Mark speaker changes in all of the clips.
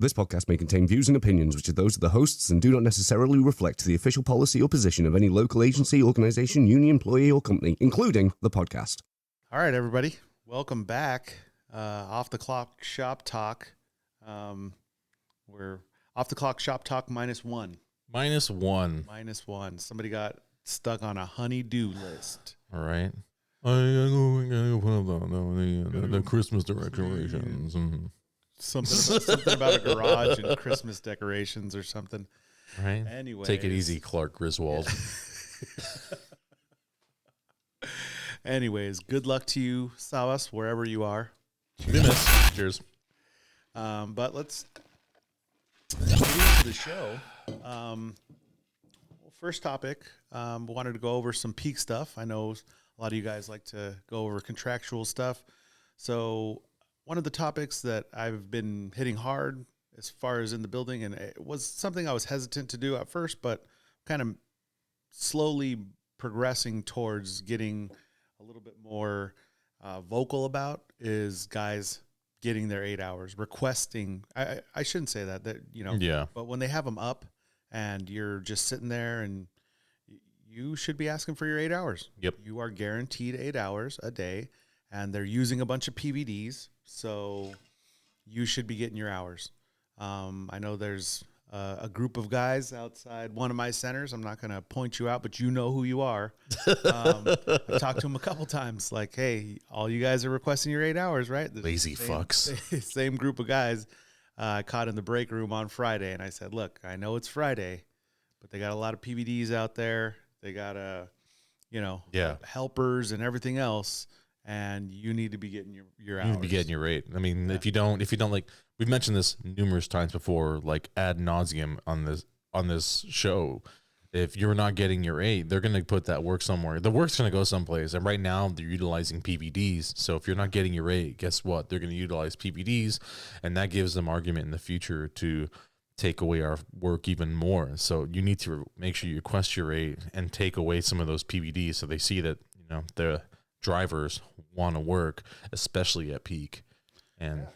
Speaker 1: This podcast may contain views and opinions which are those of the hosts and do not necessarily reflect the official policy or position of any local agency, organization, union, employee, or company, including the podcast.
Speaker 2: All right, everybody. Welcome back. Off the Clock Shop Talk. We're Off the Clock Shop Talk -1. -1. Somebody got stuck on a honey-do list.
Speaker 3: All right. The Christmas decorations. Mm-hmm.
Speaker 2: Something about a garage and Christmas decorations or something.
Speaker 3: Right.
Speaker 2: Anyway,
Speaker 3: take it easy, Clark Griswold.
Speaker 2: Anyways, good luck to you, Savas, wherever you are.
Speaker 3: Cheers.
Speaker 2: But let's get into the show. First topic, wanted to go over some peak stuff. I know a lot of you guys like to go over contractual stuff. So one of the topics that I've been hitting hard as far as in the building, and it was something I was hesitant to do at first, but kind of slowly progressing towards getting a little bit more vocal about, is guys getting their 8 hours, requesting. I shouldn't say that,
Speaker 3: Yeah.
Speaker 2: But when they have them up and you're just sitting there, and you should be asking for your 8 hours.
Speaker 3: Yep.
Speaker 2: You are guaranteed 8 hours a day, and they're using a bunch of PVDs, so you should be getting your hours. I know there's a group of guys outside one of my centers. I'm not going to point you out, but you know who you are. I talked to them a couple times, like, hey, all you guys are requesting your 8 hours, right?
Speaker 3: Lazy fucks.
Speaker 2: Same group of guys I caught in the break room on Friday, and I said, look, I know it's Friday, but they got a lot of PVDs out there. They got helpers and everything else, and you need to be getting your hours.
Speaker 3: You need to be getting your rate. I mean, if you don't, like, we've mentioned this numerous times before, like ad nauseum on this show. If you're not getting your 8, they're going to put that work somewhere. The work's going to go someplace. And right now they're utilizing PVDs. So if you're not getting your 8, guess what? They're going to utilize PVDs, and that gives them argument in the future to take away our work even more. So you need to make sure you request your 8 and take away some of those PVDs, so they see that, the drivers want to work, especially at peak, and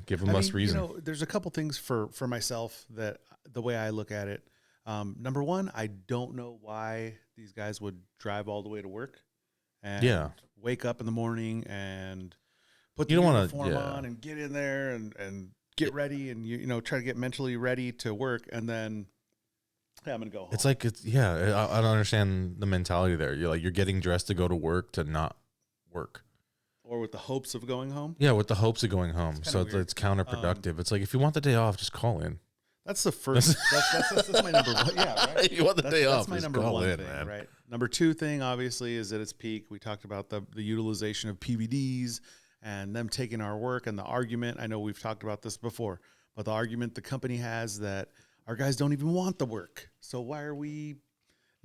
Speaker 3: give them less reason.
Speaker 2: There's a couple things for myself that the way I look at it. Number one, I don't know why these guys would drive all the way to work and wake up in the morning and put the uniform on and get in there and get ready and try to get mentally ready to work, and then I'm gonna go home.
Speaker 3: It's like I don't understand the mentality there. You're getting dressed to go to work to not work,
Speaker 2: or with the hopes of going home.
Speaker 3: Yeah, with the hopes of going home. So it's counterproductive. It's like, if you want the day off, just call in.
Speaker 2: That's the first. that's my number one. Yeah, right.
Speaker 3: You want the day off?
Speaker 2: That's my number one thing, man. Right. Number two thing, obviously, is at its peak. We talked about the utilization of PVDs and them taking our work, and the argument. I know we've talked about this before, but the argument the company has that our guys don't even want the work. So why are we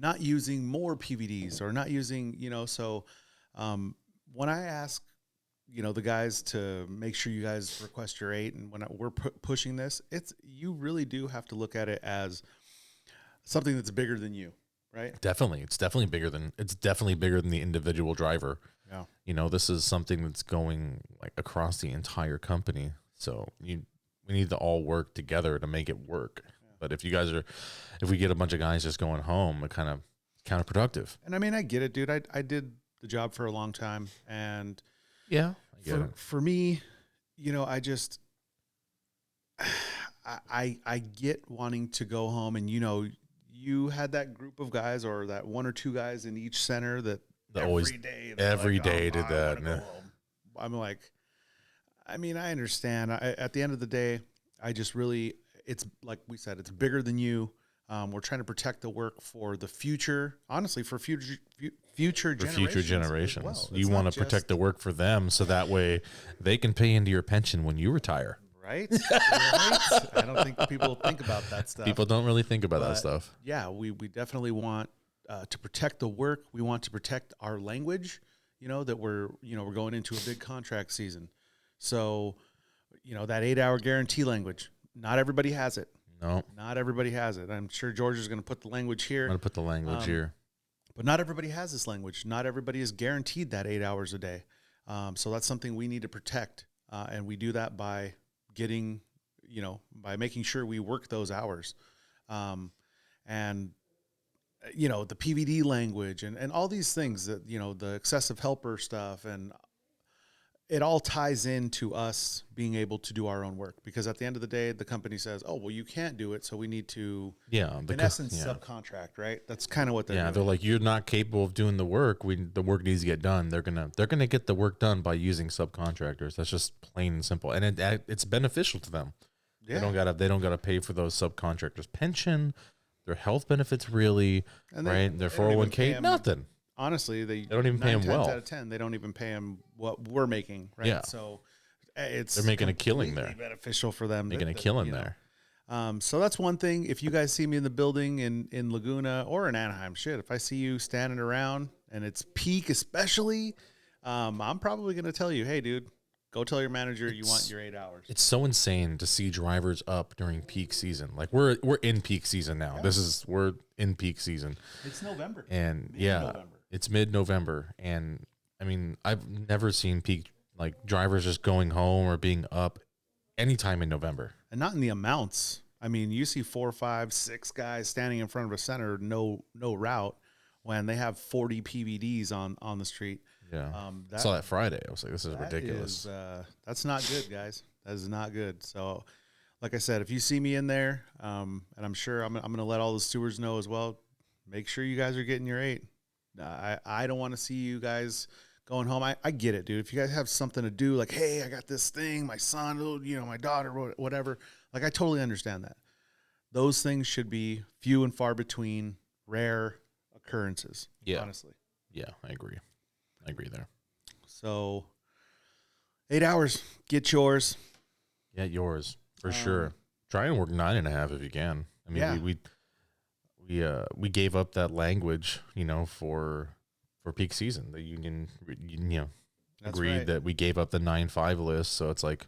Speaker 2: not using more PVDs or not using? So when I ask, the guys to make sure you guys request your 8, and when we're pushing this, you really do have to look at it as something that's bigger than you, right?
Speaker 3: Definitely. It's definitely bigger than the individual driver. Yeah. This is something that's going like across the entire company. So we need to all work together to make it work. Yeah. But if we get a bunch of guys just going home, it kind of counterproductive.
Speaker 2: And I mean, I get it, dude. I did the job for a long time, and for me, I just I get wanting to go home, and you had that group of guys, or that one or two guys in each center that every day did that. Yeah. I'm like, I mean, I understand. At the end of the day, I just really, it's like we said, it's bigger than you. We're trying to protect the work for the future, honestly, for future generations. Well.
Speaker 3: You want to protect the work for them, so that way they can pay into your pension when you retire.
Speaker 2: Right? Right? I don't think people think about that stuff.
Speaker 3: People don't really think about that stuff.
Speaker 2: Yeah, we definitely want to protect the work. We want to protect our language, that we're going into a big contract season. So, that 8-hour guarantee language, not everybody has it.
Speaker 3: No.
Speaker 2: Not everybody has it. I'm sure George is going to put the language here.
Speaker 3: I'm going to put the language here.
Speaker 2: But not everybody has this language. Not everybody is guaranteed that 8 hours a day. So that's something we need to protect. And we do that by getting by making sure we work those hours. And the PVD language and all these things that, the excessive helper stuff, and it all ties into us being able to do our own work, because at the end of the day, the company says, oh, well, you can't do it, so we need to, in essence, subcontract, right? That's kind of what they're doing.
Speaker 3: They're like, you're not capable of doing the work. The work needs to get done. They're gonna get the work done by using subcontractors. That's just plain and simple, and it's beneficial to them. Yeah. They don't gotta pay for those subcontractors' pension, their health benefits, really, right? Their 401k, nothing.
Speaker 2: Honestly, they
Speaker 3: don't even pay them well.
Speaker 2: 9 out of 10, they don't even pay them what we're making, right?
Speaker 3: Yeah.
Speaker 2: So
Speaker 3: they're making a killing there.
Speaker 2: Beneficial for them.
Speaker 3: Making a killing there.
Speaker 2: So that's one thing. If you guys see me in the building in Laguna or in Anaheim, if I see you standing around and it's peak, especially, I'm probably going to tell you, hey, dude, go tell your manager you want your 8 hours.
Speaker 3: It's so insane to see drivers up during peak season. Like we're in peak season now. Yeah. We're in peak season.
Speaker 2: It's November.
Speaker 3: And it's mid-November. And I mean, I've never seen peak, like drivers just going home or being up anytime in November.
Speaker 2: And not in the amounts. I mean, you see 4, 5, 6 guys standing in front of a center, no route, when they have 40 PVDs on the street.
Speaker 3: Yeah. I saw that Friday. I was like, this is ridiculous.
Speaker 2: That's not good, guys. That is not good. So, like I said, if you see me in there, and I'm sure I'm going to let all the stewards know as well, make sure you guys are getting your 8. I don't want to see you guys going home. I get it, dude. If you guys have something to do, like, hey, I got this thing, my son, my daughter, whatever. Like, I totally understand that. Those things should be few and far between, rare occurrences.
Speaker 3: Yeah.
Speaker 2: Honestly.
Speaker 3: Yeah, I agree there.
Speaker 2: So 8 hours, get yours.
Speaker 3: Get yours for sure. Try and work 9.5 if you can. I mean, we gave up that language, for peak season. The union, agreed that we gave up the 9.5 list. So it's like,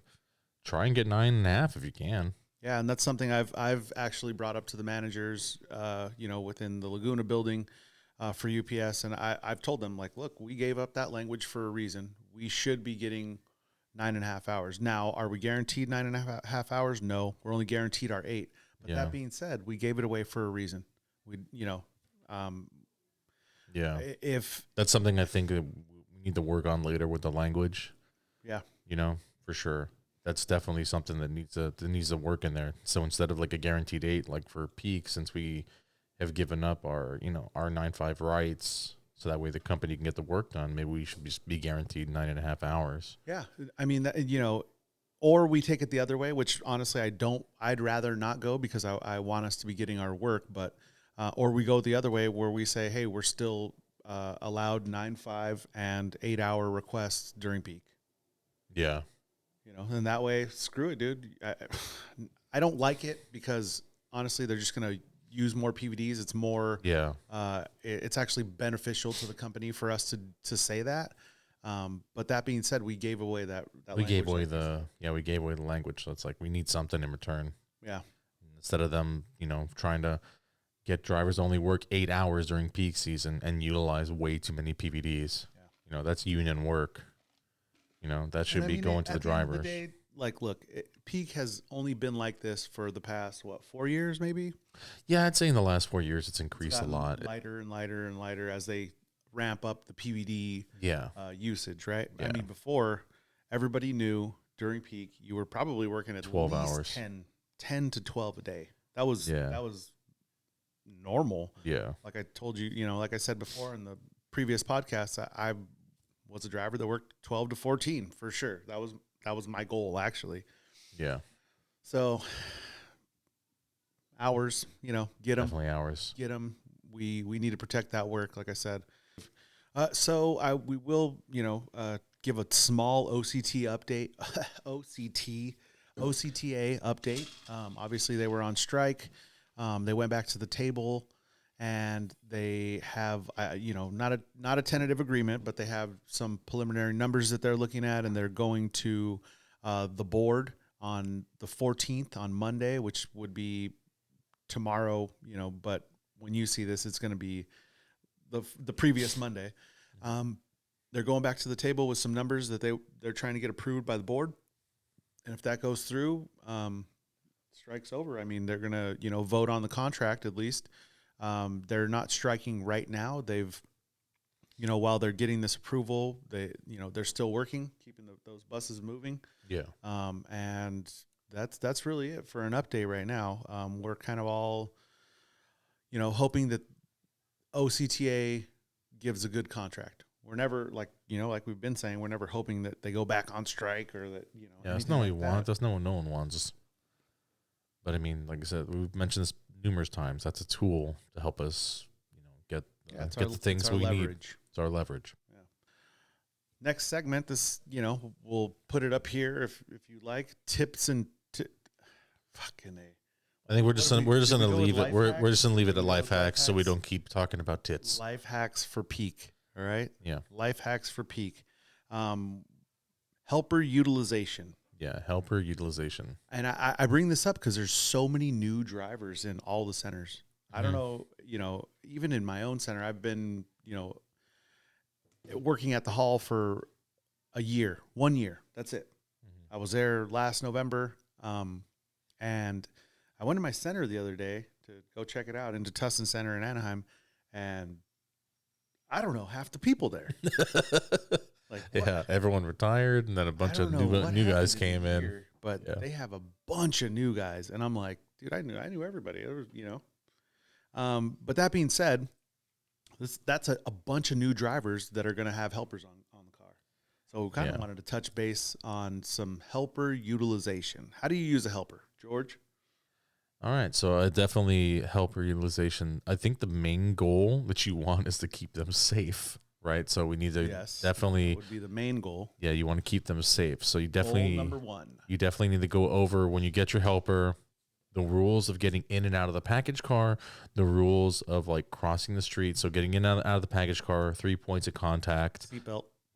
Speaker 3: try and get 9.5 if you can.
Speaker 2: Yeah, and that's something I've actually brought up to the managers, within the Laguna building. For UPS, and I've told them, like, look, we gave up that language for a reason. We should be getting 9.5 hours. Now, are we guaranteed 9.5 hours? No, we're only guaranteed our 8. But that being said, we gave it away for a reason. If
Speaker 3: that's something I think that we need to work on later with the language.
Speaker 2: Yeah,
Speaker 3: for sure. That's definitely something that needs to work in there. So instead of like a guaranteed 8, like for peak, since we have given up our 9.5 rights, so that way the company can get the work done, maybe we should be guaranteed 9.5 hours.
Speaker 2: Yeah. I mean, or we take it the other way, which honestly I'd rather not go, because I want us to be getting our work, but, or we go the other way where we say, hey, we're still allowed 9.5 and 8 hour requests during peak.
Speaker 3: Yeah.
Speaker 2: And that way, screw it, dude. I don't like it, because honestly, they're just going to use more PVDs. It's more, it's actually beneficial to the company for us to say that. But that being said, we gave away that
Speaker 3: we gave away the language. So it's like, we need something in return.
Speaker 2: Yeah.
Speaker 3: Instead of them, trying to get drivers only work 8 hours during peak season and utilize way too many PVDs. Yeah. That's union work. That should be going to the drivers.
Speaker 2: Like, look, peak has only been like this for the past, 4 years, maybe?
Speaker 3: Yeah, I'd say in the last 4 years, it's increased a lot.
Speaker 2: Lighter and lighter and lighter as they ramp up the PVD usage, right? Yeah. I mean, before, everybody knew during peak, you were probably working at
Speaker 3: 12
Speaker 2: least
Speaker 3: hours.
Speaker 2: 10 to 12 a day. That was normal.
Speaker 3: Yeah.
Speaker 2: Like I told you, like I said before in the previous podcast, I was a driver that worked 12 to 14 for sure. That was my goal, actually.
Speaker 3: Yeah.
Speaker 2: So hours, get them.
Speaker 3: Definitely hours.
Speaker 2: Get them. We need to protect that work, like I said. We will, give a small OCT update, OCTA update. Obviously, they were on strike. They went back to the table, and they have, not a tentative agreement, but they have some preliminary numbers that they're looking at, and they're going to the board on the 14th, on Monday, which would be tomorrow, but when you see this, it's going to be the previous Monday. They're going back to the table with some numbers that they're trying to get approved by the board. And if that goes through, strike's over. I mean, they're going to, vote on the contract at least. They're not striking right now. They've, while they're getting this approval, they're still working, keeping those buses moving.
Speaker 3: Yeah.
Speaker 2: And that's really it for an update right now. We're kind of all, hoping that OCTA gives a good contract. We're never like we've been saying, we're never hoping that they go back on strike or that,
Speaker 3: Yeah, that's not what you want. That's not what no one wants. But I mean, like I said, we've mentioned this numerous times. That's a tool to help us, get the things we need. It's our leverage.
Speaker 2: Yeah. Next segment, this, we'll put it up here if you like. Tips and fucking A.
Speaker 3: I think we're just gonna leave it. We're just gonna leave it at life hacks, so we don't keep talking about tits.
Speaker 2: Life hacks for peak. All right.
Speaker 3: Yeah.
Speaker 2: Life hacks for peak. Helper utilization.
Speaker 3: Yeah, helper utilization.
Speaker 2: And I bring this up because there's so many new drivers in all the centers. I don't know, even in my own center, I've been, working at the hall for 1 year. That's it. I was there last November. And I went to my center the other day to go check it out, into Tustin Center in Anaheim. And I don't know half the people there. Like,
Speaker 3: yeah, everyone retired, and then a bunch of new guys came in.
Speaker 2: But they have a bunch of new guys, and I'm like, dude, I knew everybody. There was, but that being said, that's a bunch of new drivers that are going to have helpers on the car. So we kind of wanted to touch base on some helper utilization. How do you use a helper, George?
Speaker 3: All right, so definitely helper utilization. I think the main goal that you want is to keep them safe. Right, so we need to definitely
Speaker 2: that would be the main goal.
Speaker 3: Yeah, you want to keep them safe. So you definitely
Speaker 2: goal number one.
Speaker 3: You definitely need to go over when you get your helper, the rules of getting in and out of the package car, the rules of like crossing the street. So getting in and out of the package car, 3 points of contact,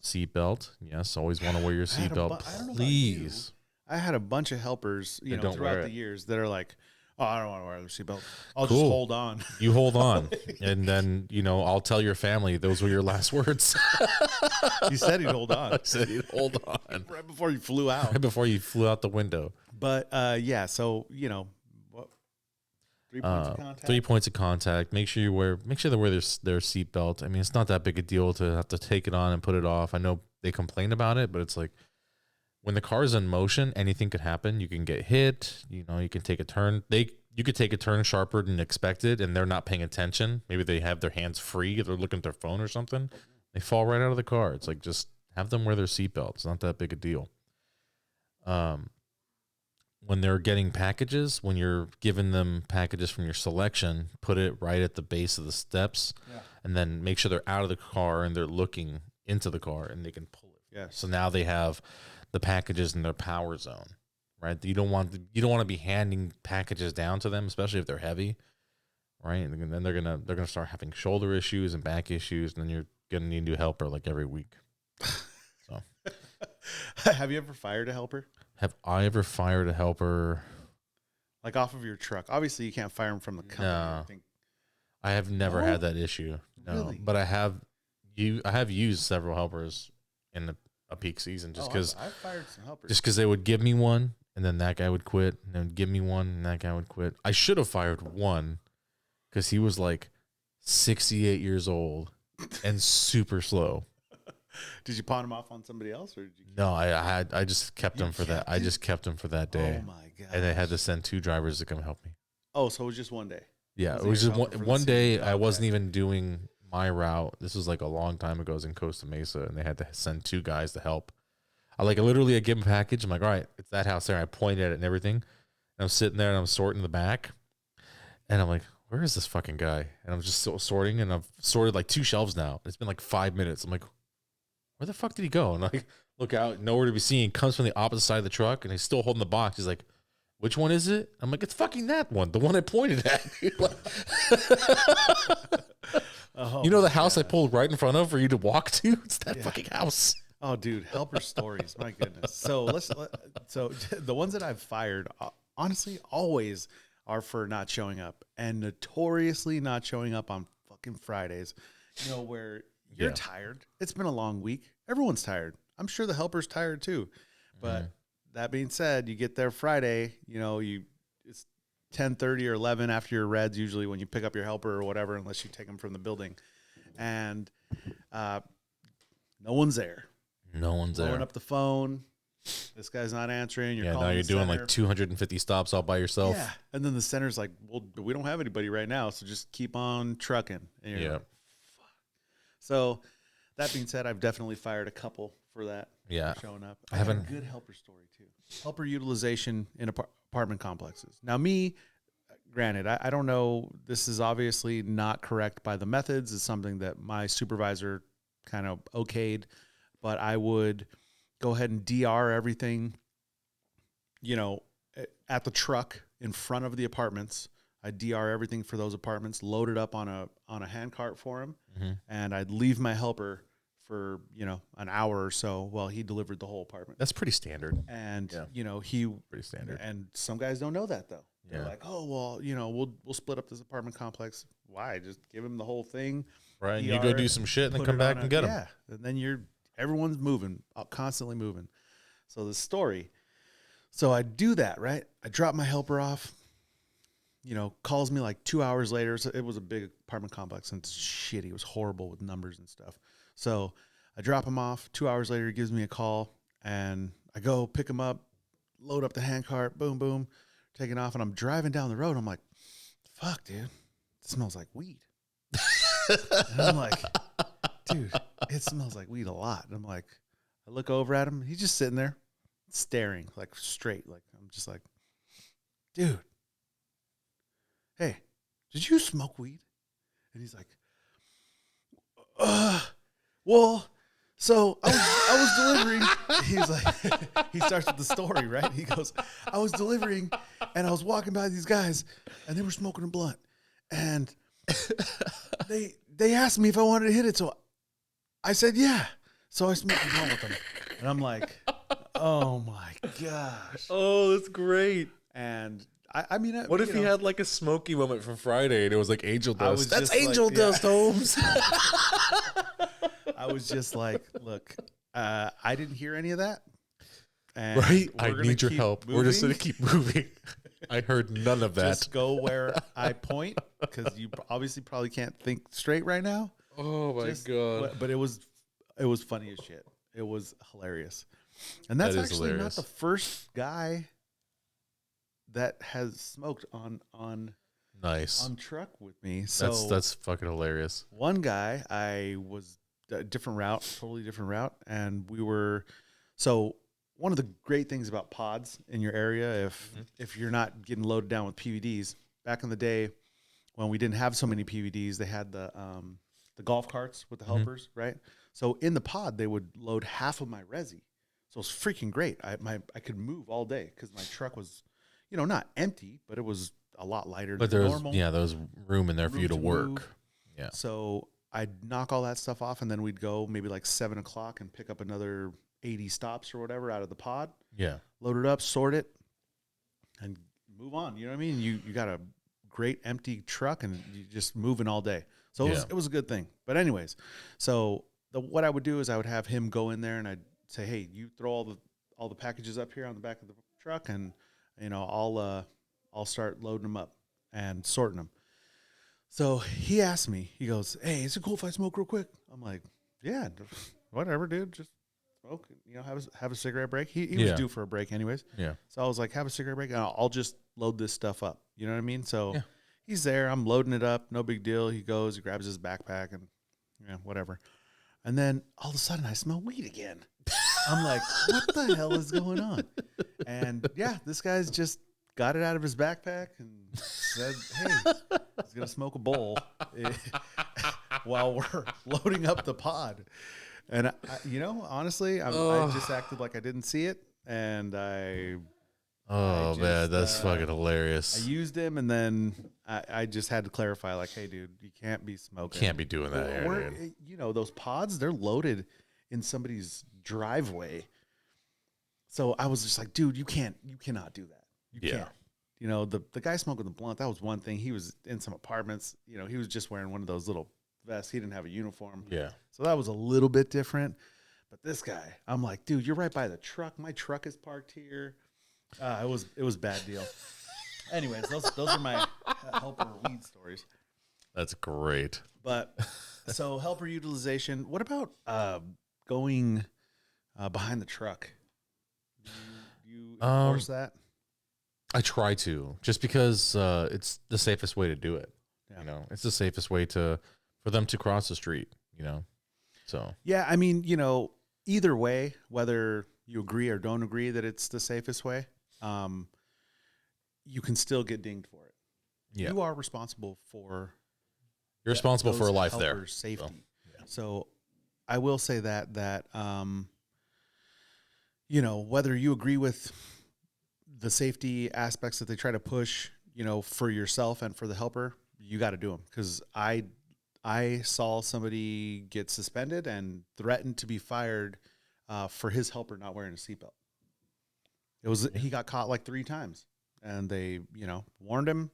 Speaker 3: seatbelt. Yes, always want to wear your seatbelt, please.
Speaker 2: I had a bunch of helpers, throughout the years that are like, oh, I don't want to wear the seatbelt. I'll
Speaker 3: cool.
Speaker 2: just hold on.
Speaker 3: You hold on. And then, I'll tell your family those were your last words.
Speaker 2: You said he'd hold on.
Speaker 3: I said he'd hold on.
Speaker 2: Right before you flew out.
Speaker 3: Right before you flew out the window.
Speaker 2: But, so, 3 points of contact?
Speaker 3: 3 points of contact. Make sure they wear their seatbelt. I mean, it's not that big a deal to have to take it on and put it off. I know they complain about it, but it's like, when the car is in motion, anything could happen. You can get hit. You can take a turn. You could take a turn sharper than expected, and they're not paying attention. Maybe they have their hands free. They're looking at their phone or something. They fall right out of the car. It's like, just have them wear their seatbelt. It's not that big a deal. When they're getting packages, when you're giving them packages from your selection, put it right at the base of the steps, and then make sure they're out of the car and they're looking into the car, and they can pull it.
Speaker 2: Yes.
Speaker 3: So now they have the packages in their power zone, right? You don't want to be handing packages down to them, especially if they're heavy, right? And then they're gonna start having shoulder issues and back issues, and then you're gonna need a new helper like every week. So,
Speaker 2: have you ever fired a helper?
Speaker 3: Have I ever fired a helper?
Speaker 2: Like off of your truck? Obviously, you can't fire them from the company.
Speaker 3: No, I have never had that issue. No,
Speaker 2: really?
Speaker 3: But I have used several helpers in a peak season just because
Speaker 2: I fired some helpers.
Speaker 3: Just because they would give me one and then that guy would quit, and then give me one and that guy would quit. I should have fired one because he was like 68 years old and super slow.
Speaker 2: Did you pawn him off on somebody else, or did you?
Speaker 3: No, I just kept him for that. I just kept him for that day.
Speaker 2: Oh my god!
Speaker 3: And they had to send 2 drivers to come help me.
Speaker 2: Oh, so it was just one day.
Speaker 3: Yeah, it was just one day. I wasn't even doing my route. This was like a long time ago. I was in Costa Mesa, and they had to send 2 guys to help. I give them a package. I'm like, all right, it's that house there. I pointed at it and everything. And I'm sitting there and I'm sorting the back, and I'm like, where is this fucking guy? And I'm just sorting, and I've sorted like 2 shelves now. It's been like 5 minutes. I'm like, where the fuck did he go? And I look out, nowhere to be seen. Comes from the opposite side of the truck, and he's still holding the box. He's like, which one is it? I'm like, it's fucking that one, the one I pointed at. You know the house I pulled right in front of for you to walk to? It's that fucking house.
Speaker 2: Oh, dude, helper stories. My goodness. So so the ones that I've fired, honestly, always are for not showing up, and notoriously not showing up on fucking Fridays. Where you're tired. It's been a long week. Everyone's tired. I'm sure the helper's tired too. But that being said, you get there Friday, it's 10:30 or 11 after your reds, usually when you pick up your helper or whatever, unless you take them from the building. And no one's there.
Speaker 3: No one's there.
Speaker 2: Blowing up the phone. This guy's not answering. You're
Speaker 3: Yeah,
Speaker 2: calling
Speaker 3: now you're
Speaker 2: the
Speaker 3: doing
Speaker 2: center.
Speaker 3: like 250 stops all by yourself.
Speaker 2: Yeah. And then the center's like, well, we don't have anybody right now, so just keep on trucking. And you're
Speaker 3: Yeah.
Speaker 2: like, fuck. So that being said, I've definitely fired a couple for that.
Speaker 3: Yeah.
Speaker 2: Showing up.
Speaker 3: I
Speaker 2: I have a
Speaker 3: haven't-
Speaker 2: good helper story too. Helper utilization in apartment complexes. Now, me, granted, I don't know. This is obviously not correct by the methods. It's something that my supervisor kind of okayed, but I would go ahead and DR everything, at the truck in front of the apartments. I'd DR everything for those apartments, load it up on a hand cart for him,
Speaker 3: Mhm.
Speaker 2: and I'd leave my helper for, an hour or so while he delivered the whole apartment.
Speaker 3: That's pretty standard.
Speaker 2: And,
Speaker 3: Yeah.
Speaker 2: he,
Speaker 3: Pretty standard.
Speaker 2: and some guys don't know that though. They're
Speaker 3: Yeah.
Speaker 2: like, oh, well, we'll split up this apartment complex. Why? Just give him the whole thing.
Speaker 3: Right. And you
Speaker 2: DR
Speaker 3: go
Speaker 2: it,
Speaker 3: do some shit and then
Speaker 2: put
Speaker 3: come
Speaker 2: it
Speaker 3: back
Speaker 2: on
Speaker 3: and get them.
Speaker 2: Yeah. And then everyone's moving, constantly moving. So the story. So I do that, right? I drop my helper off, calls me like 2 hours later. So it was a big apartment complex and it's shitty. It was horrible with numbers and stuff. So I drop him off. 2 hours later, he gives me a call and I go pick him up, load up the hand cart, boom, boom, taking off. And I'm driving down the road. I'm like, fuck, dude, it smells like weed. And I'm like, dude, it smells like weed a lot. And I'm like, I look over at him. He's just sitting there staring like straight. Like, I'm just like, dude, hey, did you smoke weed? And he's like, well, so I was delivering. He's like, he starts with the story, right? He goes, I was delivering and I was walking by these guys and they were smoking a blunt. And they asked me if I wanted to hit it. So I said, yeah. So I smoked a blunt with them. And I'm like, oh my gosh.
Speaker 3: Oh, that's great.
Speaker 2: And I mean,
Speaker 3: What if he had like a smoky moment from Friday and it was like angel
Speaker 2: I was
Speaker 3: dust? That's
Speaker 2: just like,
Speaker 3: angel
Speaker 2: yeah.
Speaker 3: dust, Holmes.
Speaker 2: I was just like, look, I didn't hear any of that. And
Speaker 3: Right?
Speaker 2: we're
Speaker 3: I
Speaker 2: gonna
Speaker 3: need your
Speaker 2: keep
Speaker 3: help. We're just going to
Speaker 2: moving.
Speaker 3: keep moving. I heard none of that.
Speaker 2: Just go where I point because you obviously probably can't think straight right now.
Speaker 3: Oh my
Speaker 2: Just-
Speaker 3: God.
Speaker 2: But it was funny as shit. It was hilarious. And that's
Speaker 3: That is
Speaker 2: actually
Speaker 3: hilarious.
Speaker 2: not the first guy that has smoked on
Speaker 3: Nice.
Speaker 2: truck with me. So
Speaker 3: That's fucking hilarious.
Speaker 2: one guy, I was a different route, totally different route. And so one of the great things about pods in your area, if you're not getting loaded down with PVDs, back in the day when we didn't have so many PVDs, they had the golf carts with the helpers, right? So in the pod, they would load half of my resi. So it was freaking great. I could move all day because my truck was, not empty, but it was a lot lighter
Speaker 3: But
Speaker 2: than
Speaker 3: there's
Speaker 2: normal.
Speaker 3: there was room in there for
Speaker 2: Room
Speaker 3: you to work.
Speaker 2: move.
Speaker 3: Yeah.
Speaker 2: So I'd knock all that stuff off, and then we'd go maybe like 7 o'clock and pick up another 80 stops or whatever out of the pod,
Speaker 3: Yeah.
Speaker 2: load it up, sort it, and move on. You know what I mean? You got a great empty truck, and you just moving all day. So it was a good thing. But anyways, so what I would do is I would have him go in there, and I'd say, hey, you throw all the packages up here on the back of the truck, and I'll start loading them up and sorting them. So he asked me, he goes, hey, is it cool if I smoke real quick? I'm like, yeah, whatever, dude. Just smoke, have a cigarette break. He was due for a break anyways.
Speaker 3: Yeah.
Speaker 2: So I was like, have a cigarette break and I'll just load this stuff up. You know what I mean? So
Speaker 3: Yeah.
Speaker 2: he's there. I'm loading it up. No big deal. He goes, he grabs his backpack and whatever. And then all of a sudden I smell weed again. I'm like, what the hell is going on? And yeah, this guy's just got it out of his backpack and said, hey, he's going to smoke a bowl while we're loading up the pod. And, honestly, I just acted like I didn't see it. And
Speaker 3: Oh, man, that's fucking
Speaker 2: I
Speaker 3: hilarious.
Speaker 2: used him, and then I just had to clarify, like, hey, dude, you can't be smoking.
Speaker 3: Can't be doing that here,
Speaker 2: Or,
Speaker 3: dude.
Speaker 2: those pods, they're loaded in somebody's driveway. So I was just like, dude, you cannot do that. You
Speaker 3: Yeah.
Speaker 2: can't. The guy smoking the blunt, that was one thing. He was in some apartments. He was just wearing one of those little vests. He didn't have a uniform.
Speaker 3: Yeah.
Speaker 2: So that was a little bit different. But this guy, I'm like, dude, you're right by the truck. My truck is parked here. It was a bad deal. Anyways, those are my helper weed stories.
Speaker 3: That's great.
Speaker 2: But so helper utilization. What about going behind the truck? You enforce that?
Speaker 3: I try to, just because it's the safest way to do it.
Speaker 2: Yeah.
Speaker 3: You know, it's the safest way for them to cross the street. You know, so
Speaker 2: Yeah, I mean, either way, whether you agree or don't agree that it's the safest way, you can still get dinged for it.
Speaker 3: yeah,
Speaker 2: You are responsible for
Speaker 3: you're responsible for
Speaker 2: those
Speaker 3: a life there.
Speaker 2: helpers' safety.
Speaker 3: So, yeah.
Speaker 2: So I will say that whether you agree with the safety aspects that they try to push, for yourself and for the helper, you got to do them. Because I saw somebody get suspended and threatened to be fired for his helper not wearing a seatbelt. He got caught like 3 times, and they warned him.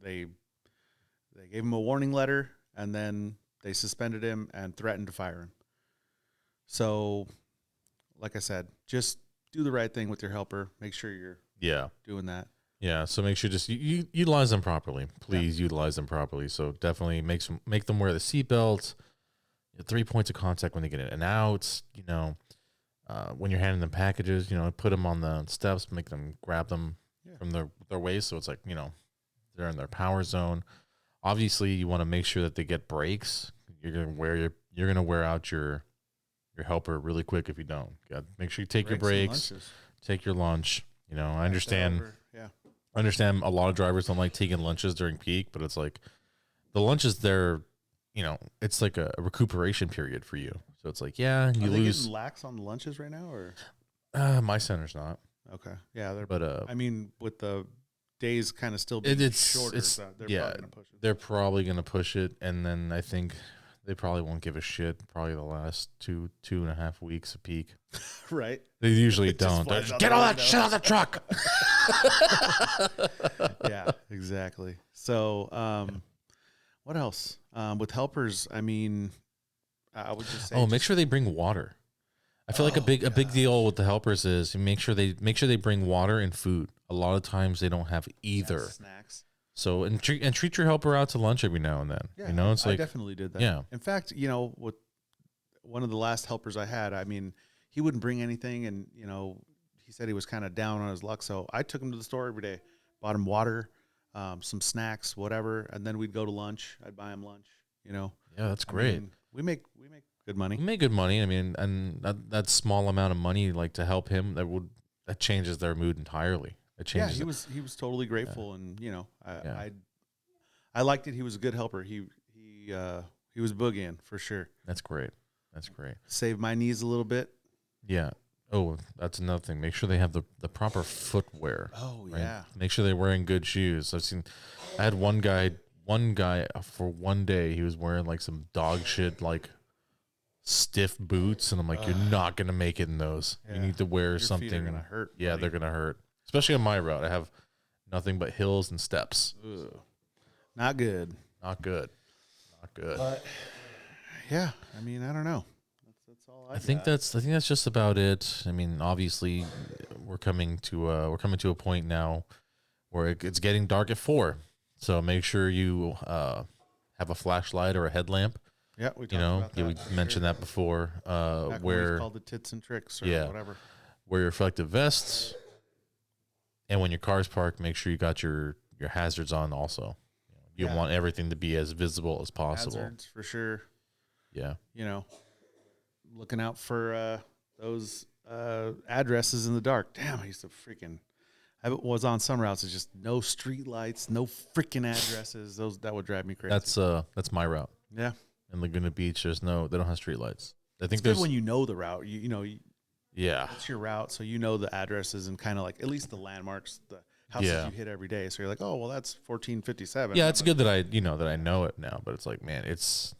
Speaker 2: They gave him a warning letter, and then they suspended him and threatened to fire him. So, like I said, just do the right thing with your helper. Make sure you're doing that.
Speaker 3: Yeah, so make sure just you utilize them properly. Please utilize them properly. So definitely make them wear the seatbelt. 3 points of contact when they get in and out. When you're handing them packages, put them on the steps, make them grab them from their waist, so it's like they're in their power zone. Obviously, you want to make sure that they get breaks. You're gonna wear out your helper really quick if you don't. Make sure you take your breaks, take your lunch. I understand. I understand a lot of drivers don't like taking lunches during peak, but it's like the lunches there, it's like a recuperation period for you. So it's like, you
Speaker 2: Are they
Speaker 3: lose.
Speaker 2: getting lax on the lunches right now, or
Speaker 3: My center's not.
Speaker 2: okay, yeah,
Speaker 3: But
Speaker 2: I mean, with the days kind of still being shorter, they're probably going to push it.
Speaker 3: They're probably gonna push it, and then I think they probably won't give a shit. Probably the last 2.5 weeks of peak.
Speaker 2: Right.
Speaker 3: They usually
Speaker 2: It just
Speaker 3: don't.
Speaker 2: flies out
Speaker 3: Get
Speaker 2: the
Speaker 3: all that
Speaker 2: window.
Speaker 3: shit out the truck.
Speaker 2: Yeah, exactly. So, what else? With helpers, I mean, I would just say,
Speaker 3: Make sure they bring water. I feel like a big deal with the helpers is you make sure they bring water and food. A lot of times they don't have either.
Speaker 2: snacks.
Speaker 3: So and treat your helper out to lunch every now and then.
Speaker 2: Yeah,
Speaker 3: It's
Speaker 2: I
Speaker 3: like
Speaker 2: definitely did that.
Speaker 3: Yeah.
Speaker 2: In fact, with one of the last helpers I had, I mean, he wouldn't bring anything, and he said he was kind of down on his luck. So I took him to the store every day, bought him water, some snacks, whatever, and then we'd go to lunch. I'd buy him lunch.
Speaker 3: Yeah, that's great.
Speaker 2: I mean, we make good money.
Speaker 3: You make good money. I mean, and that small amount of money, like to help him, that changes their mood entirely. It
Speaker 2: Yeah,
Speaker 3: changes.
Speaker 2: he was totally grateful, and I liked it. He was a good helper. He was boogieing for sure.
Speaker 3: That's great. That's great.
Speaker 2: Saved my knees a little bit.
Speaker 3: Yeah. Oh, that's another thing. Make sure they have the proper footwear.
Speaker 2: Oh
Speaker 3: right?
Speaker 2: yeah.
Speaker 3: Make sure they're wearing good shoes. I had one guy for one day, he was wearing like some dog shit, like stiff boots. And I'm like, you're not going to make it in those.
Speaker 2: Yeah.
Speaker 3: You need to wear
Speaker 2: Your
Speaker 3: something.
Speaker 2: feet are gonna hurt.
Speaker 3: Yeah,
Speaker 2: buddy.
Speaker 3: they're going to hurt. Especially on my route. I have nothing but hills and steps.
Speaker 2: Ugh. Not good.
Speaker 3: Not good. Not good.
Speaker 2: But yeah, I mean, I don't know. That's all
Speaker 3: I think that's just about it. I mean, obviously, we're coming to a point now where it's getting dark at 4. So make sure you have a flashlight or a headlamp.
Speaker 2: Yeah, we talked about that.
Speaker 3: We
Speaker 2: for
Speaker 3: mentioned
Speaker 2: sure.
Speaker 3: that before.
Speaker 2: Back when we
Speaker 3: Where
Speaker 2: called the tits and tricks or
Speaker 3: Yeah.
Speaker 2: whatever.
Speaker 3: wear your reflective vests, and when your car's parked, make sure you got your hazards on also. You want everything to be as visible as possible.
Speaker 2: Hazards for sure.
Speaker 3: Yeah.
Speaker 2: Looking out for those addresses in the dark. Damn, I used to freaking. I was on some routes. It's just no street lights, no freaking addresses. That would drive me crazy.
Speaker 3: That's my route.
Speaker 2: Yeah.
Speaker 3: In Laguna Beach, they don't have street lights. I think
Speaker 2: It's
Speaker 3: there's
Speaker 2: good when you know the route.
Speaker 3: yeah.
Speaker 2: It's your route, so you know the addresses and kind of like at least the landmarks, the houses
Speaker 3: Yeah.
Speaker 2: you hit every day. So you're like, oh well, that's 1457.
Speaker 3: Yeah, it's good that I know it now, but it's like, man, it's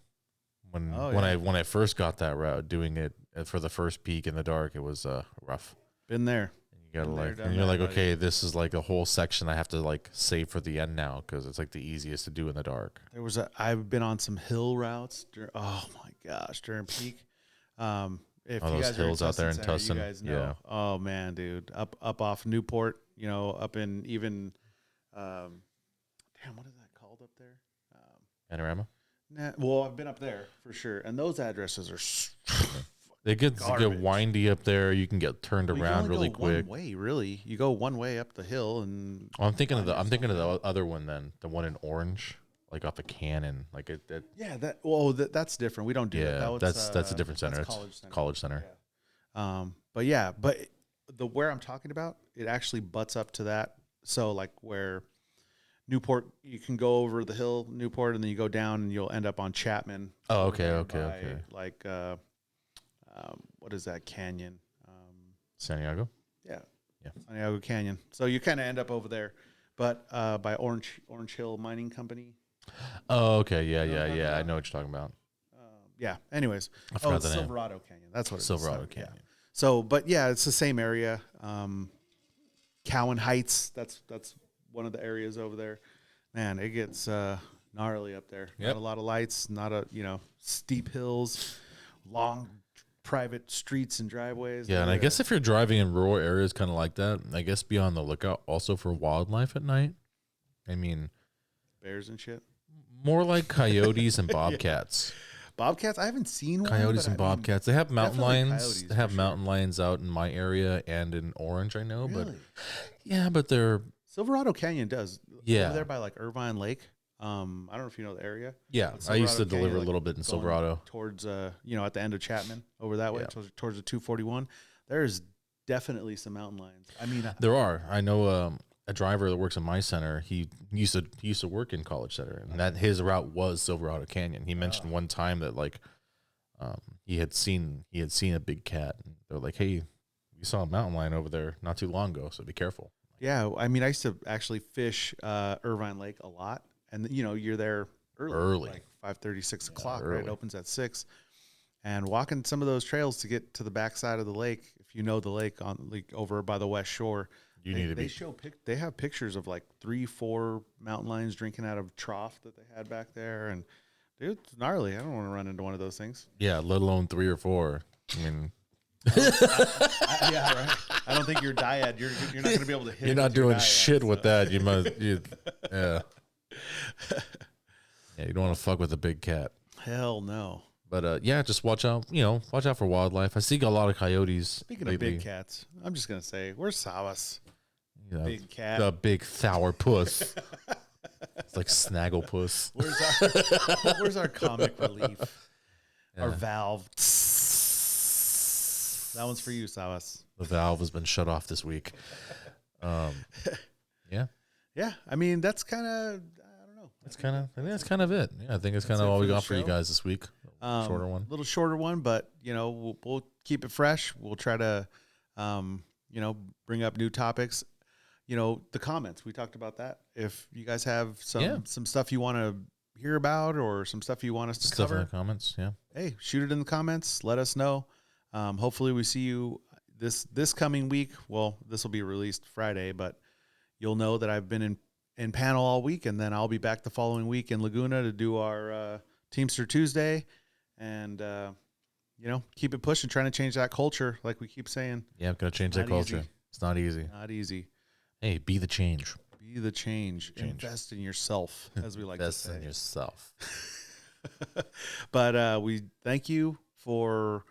Speaker 3: when I first got that route, doing it for the first peak in the dark, it was rough.
Speaker 2: Been there.
Speaker 3: You gotta
Speaker 2: Been there,
Speaker 3: and
Speaker 2: done
Speaker 3: you're
Speaker 2: that,
Speaker 3: like,
Speaker 2: buddy.
Speaker 3: okay, this is like a whole section I have to like save for the end now because it's like the easiest to do in the dark.
Speaker 2: I've been on some hill routes. Oh my gosh, during peak. If
Speaker 3: Oh,
Speaker 2: you
Speaker 3: those
Speaker 2: guys are in
Speaker 3: hills out there in
Speaker 2: Center,
Speaker 3: Tustin,
Speaker 2: you guys know.
Speaker 3: yeah.
Speaker 2: Oh man, dude, up off Newport, up in even damn, what is that called up there?
Speaker 3: Panorama.
Speaker 2: Well, I've been up there for sure, and those addresses are.
Speaker 3: They get
Speaker 2: Garbage.
Speaker 3: windy up there. You can get turned
Speaker 2: Well, you
Speaker 3: around
Speaker 2: only
Speaker 3: really
Speaker 2: go
Speaker 3: quick.
Speaker 2: One way, really. You go one way up the hill, and
Speaker 3: I'm thinking of the other one then, the one in Orange, like off the Cannon, like it.
Speaker 2: yeah, that's different. We don't do that.
Speaker 3: Yeah, that's a different center.
Speaker 2: That's
Speaker 3: It's College Center.
Speaker 2: Yeah. But the where I'm talking about, it actually butts up to that. So like where Newport, you can go over the hill, Newport, and then you go down, and you'll end up on Chapman.
Speaker 3: Oh,
Speaker 2: over
Speaker 3: okay,
Speaker 2: there
Speaker 3: okay.
Speaker 2: Like, what is that canyon?
Speaker 3: Santiago.
Speaker 2: Yeah,
Speaker 3: Yeah.
Speaker 2: Santiago Canyon. So you kind of end up over there, but by Orange Hill Mining Company.
Speaker 3: Oh, okay, yeah.
Speaker 2: what I'm talking
Speaker 3: I
Speaker 2: about?
Speaker 3: know what you're talking about.
Speaker 2: Yeah. Anyways,
Speaker 3: I forgot
Speaker 2: it's
Speaker 3: the name.
Speaker 2: Silverado Canyon. That's what it is.
Speaker 3: Silverado
Speaker 2: So, yeah.
Speaker 3: Canyon.
Speaker 2: So, but yeah, it's the same area. Cowan Heights. That's one of the areas over there. Man, it gets gnarly up there.
Speaker 3: Yep.
Speaker 2: Not a lot of lights. Not steep hills, long private streets and driveways.
Speaker 3: Yeah, and I guess if you're driving in rural areas, kind of like that, I guess be on the lookout also for wildlife at night. I mean,
Speaker 2: bears and shit.
Speaker 3: more like coyotes and bobcats.
Speaker 2: Bobcats. I haven't seen one.
Speaker 3: Coyotes
Speaker 2: but
Speaker 3: and
Speaker 2: I mean,
Speaker 3: bobcats. They have mountain
Speaker 2: definitely
Speaker 3: lions.
Speaker 2: coyotes,
Speaker 3: They have
Speaker 2: for
Speaker 3: mountain lions out in my area and in Orange, I know. But
Speaker 2: Really?
Speaker 3: yeah, but they're
Speaker 2: Silverado Canyon does.
Speaker 3: Yeah.
Speaker 2: Over there by like Irvine Lake. I don't know if you know the area.
Speaker 3: yeah.
Speaker 2: But
Speaker 3: I used to
Speaker 2: Silverado Canyon,
Speaker 3: deliver a
Speaker 2: like,
Speaker 3: little bit in
Speaker 2: going
Speaker 3: Silverado.
Speaker 2: towards at the end of Chapman over that way
Speaker 3: Yeah.
Speaker 2: towards the 241. There's definitely some mountain lions. I mean,
Speaker 3: There are. I know a driver that works in my center. He used to work in College Center, and that his route was Silverado Canyon. He mentioned one time that like he had seen a big cat. And they're like, "Hey, we saw a mountain lion over there not too long ago, so be careful."
Speaker 2: yeah. I mean, I used to actually fish Irvine Lake a lot, and you're there early. Like 5:30, 6 o'clock. Right, it
Speaker 3: early.
Speaker 2: opens at 6. And walking some of those trails to get to the backside of the lake, if you know the lake over by the west shore,
Speaker 3: You need to be.
Speaker 2: They have pictures of like 3-4 mountain lions drinking out of trough that they had back there, and dude, it's gnarly. I don't want to run into one of those things.
Speaker 3: Yeah, let alone 3 or 4. I mean,
Speaker 2: Yeah, right. I don't think your dyad. You're not going to be able to hit.
Speaker 3: you're
Speaker 2: it
Speaker 3: not
Speaker 2: with your
Speaker 3: doing
Speaker 2: dyad,
Speaker 3: shit
Speaker 2: so.
Speaker 3: with that. You must. Yeah. Yeah, you don't want to fuck with a big cat.
Speaker 2: Hell no.
Speaker 3: But yeah, just watch out. Watch out for wildlife. I see a lot of coyotes.
Speaker 2: Speaking
Speaker 3: lately.
Speaker 2: of big cats, I'm just going to say, where's Savas?
Speaker 3: You know,
Speaker 2: Big cat.
Speaker 3: the big sour puss. It's like Snagglepuss.
Speaker 2: Where's our comic relief? Our
Speaker 3: Yeah.
Speaker 2: valve. That one's for you, Savas.
Speaker 3: The valve has been shut off this week. Yeah,
Speaker 2: Yeah, I mean that's kind of I don't know.
Speaker 3: I think that's kind of it. Yeah, I think it's kind
Speaker 2: That's
Speaker 3: of
Speaker 2: it
Speaker 3: all
Speaker 2: for
Speaker 3: we
Speaker 2: the
Speaker 3: got for you
Speaker 2: show?
Speaker 3: guys this week. Shorter one.
Speaker 2: A little shorter one, but we'll keep it fresh. We'll try to bring up new topics. The comments, we talked about that. If you guys have some stuff you want to hear about or some stuff you want us to
Speaker 3: Stuff in
Speaker 2: cover,
Speaker 3: the comments. Yeah.
Speaker 2: hey, shoot it in the comments. Let us know. Hopefully we see you this coming week. Well, this will be released Friday, but you'll know that I've been in panel all week, and then I'll be back the following week in Laguna to do our Teamster Tuesday, and keep it pushing, trying to change that culture, like we keep saying.
Speaker 3: Yeah, I'm gonna change that
Speaker 2: Not
Speaker 3: culture.
Speaker 2: easy.
Speaker 3: It's not easy.
Speaker 2: Not easy.
Speaker 3: Hey, be the change.
Speaker 2: Be the change. Invest in yourself, as we like
Speaker 3: Invest
Speaker 2: to say.
Speaker 3: in yourself.
Speaker 2: But we thank you for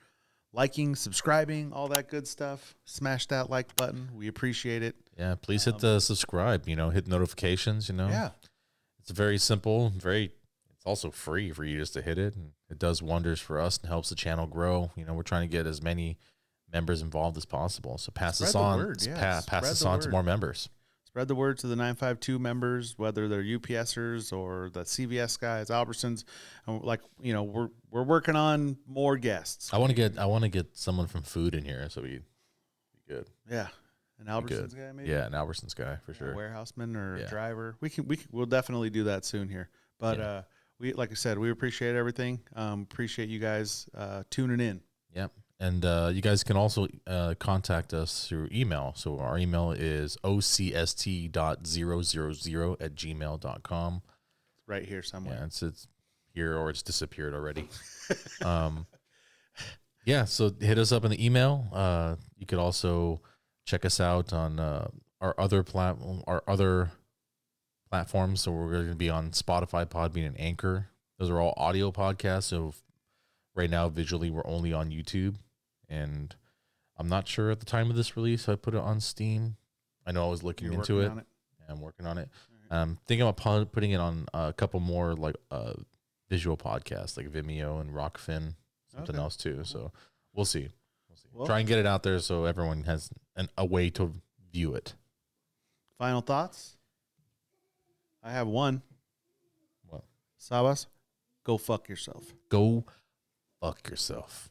Speaker 2: liking, subscribing, all that good stuff. Smash that like button. We appreciate it.
Speaker 3: Yeah, please hit the subscribe. Hit notifications.
Speaker 2: Yeah.
Speaker 3: It's very simple. It's also free for you just to hit it, and it does wonders for us and helps the channel grow. We're trying to get as many members involved as possible. So pass
Speaker 2: Spread
Speaker 3: this
Speaker 2: the
Speaker 3: on.
Speaker 2: word, yeah.
Speaker 3: Pass
Speaker 2: Spread
Speaker 3: this
Speaker 2: the
Speaker 3: on to
Speaker 2: word.
Speaker 3: more members.
Speaker 2: Spread the word to the 952 members, whether they're UPSers or the CVS guys, Albertsons. And we're working on more guests.
Speaker 3: I want to get someone from food in here, so we be good.
Speaker 2: Yeah. An
Speaker 3: Be
Speaker 2: Albertsons
Speaker 3: good.
Speaker 2: guy, maybe?
Speaker 3: Yeah, an Albertsons guy for
Speaker 2: A
Speaker 3: sure.
Speaker 2: warehouseman or
Speaker 3: Yeah.
Speaker 2: a driver. We'll definitely do that soon here. But
Speaker 3: Yeah.
Speaker 2: like I said, we appreciate everything. Appreciate you guys tuning in.
Speaker 3: Yep. And you guys can also contact us through email. So our email is ocst.000@gmail.com.
Speaker 2: Right here somewhere.
Speaker 3: Yeah, it's here or it's disappeared already. Yeah, so hit us up in the email. You could also check us out on our other platform, our other platforms. So we're going to be on Spotify, Podbean, and Anchor. Those are all audio podcasts. So right now, visually, we're only on YouTube. And I'm not sure at the time of this release, I put it on Steam. I know I was looking
Speaker 2: You're
Speaker 3: into
Speaker 2: working
Speaker 3: it.
Speaker 2: on
Speaker 3: I'm working on it. Thinking about putting it on a couple more like visual podcasts like Vimeo and Rockfin, something
Speaker 2: Okay.
Speaker 3: else too. So we'll see.
Speaker 2: Well,
Speaker 3: Try and get it out there so everyone has a way to view it.
Speaker 2: final thoughts? I have one.
Speaker 3: What?
Speaker 2: Sabas, go fuck yourself.
Speaker 3: Go fuck yourself.